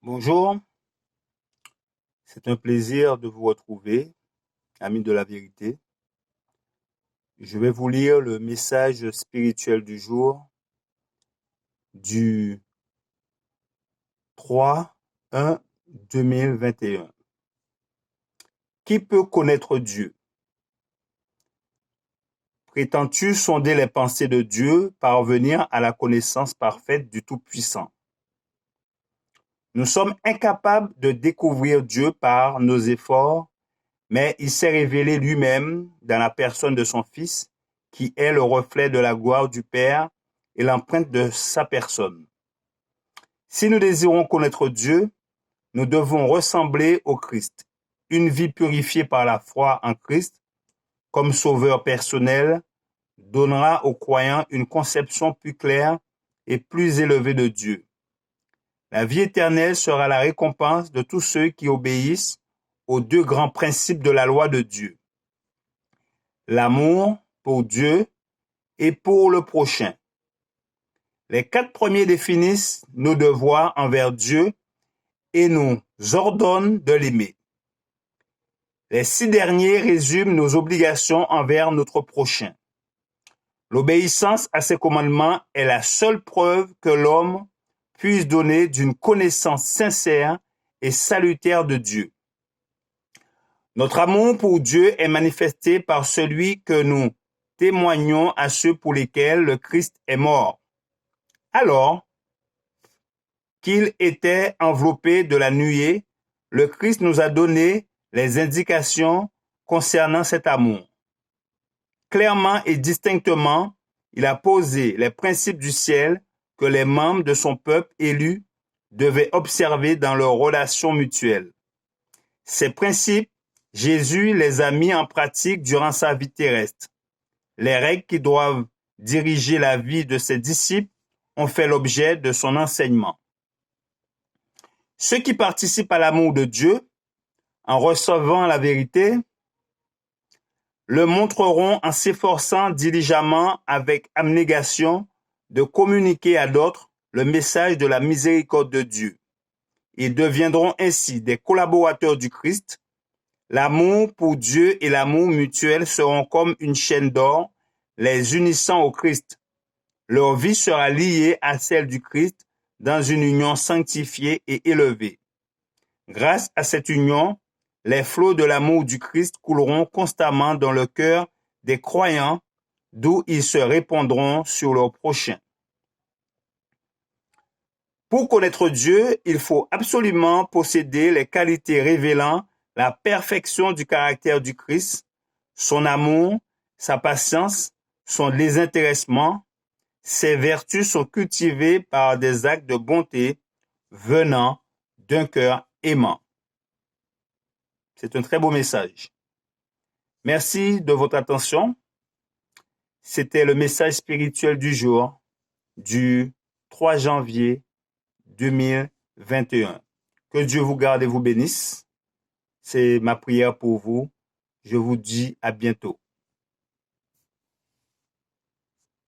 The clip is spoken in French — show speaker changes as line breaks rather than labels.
Bonjour, c'est un plaisir de vous retrouver, amis de la vérité. Je vais vous lire le message spirituel du jour du 3/1/2021. Qui peut connaître Dieu? Prétends-tu sonder les pensées de Dieu, parvenir à la connaissance parfaite du Tout-Puissant? Nous sommes incapables de découvrir Dieu par nos efforts, mais il s'est révélé lui-même dans la personne de son Fils, qui est le reflet de la gloire du Père et l'empreinte de sa personne. Si nous désirons connaître Dieu, nous devons ressembler au Christ. Une vie purifiée par la foi en Christ, comme sauveur personnel, donnera aux croyants une conception plus claire et plus élevée de Dieu. La vie éternelle sera la récompense de tous ceux qui obéissent aux deux grands principes de la loi de Dieu: l'amour pour Dieu et pour le prochain. Les 4 premiers définissent nos devoirs envers Dieu et nous ordonnent de l'aimer. Les 6 derniers résument nos obligations envers notre prochain. L'obéissance à ces commandements est la seule preuve que l'homme puisse donner d'une connaissance sincère et salutaire de Dieu. Notre amour pour Dieu est manifesté par celui que nous témoignons à ceux pour lesquels le Christ est mort. Alors qu'il était enveloppé de la nuée, le Christ nous a donné les indications concernant cet amour. Clairement et distinctement, il a posé les principes du ciel que les membres de son peuple élu devaient observer dans leurs relations mutuelles. Ces principes, Jésus les a mis en pratique durant sa vie terrestre. Les règles qui doivent diriger la vie de ses disciples ont fait l'objet de son enseignement. Ceux qui participent à l'amour de Dieu, en recevant la vérité, le montreront en s'efforçant diligemment avec abnégation de communiquer à d'autres le message de la miséricorde de Dieu. Ils deviendront ainsi des collaborateurs du Christ. L'amour pour Dieu et l'amour mutuel seront comme une chaîne d'or, les unissant au Christ. Leur vie sera liée à celle du Christ dans une union sanctifiée et élevée. Grâce à cette union, les flots de l'amour du Christ couleront constamment dans le cœur des croyants, d'où ils se répandront sur leurs prochains. Pour connaître Dieu, il faut absolument posséder les qualités révélant la perfection du caractère du Christ, son amour, sa patience, son désintéressement. Ces vertus sont cultivées par des actes de bonté venant d'un cœur aimant. C'est un très beau message. Merci de votre attention. C'était le message spirituel du jour du 3 janvier 2021. Que Dieu vous garde et vous bénisse. C'est ma prière pour vous. Je vous dis à bientôt.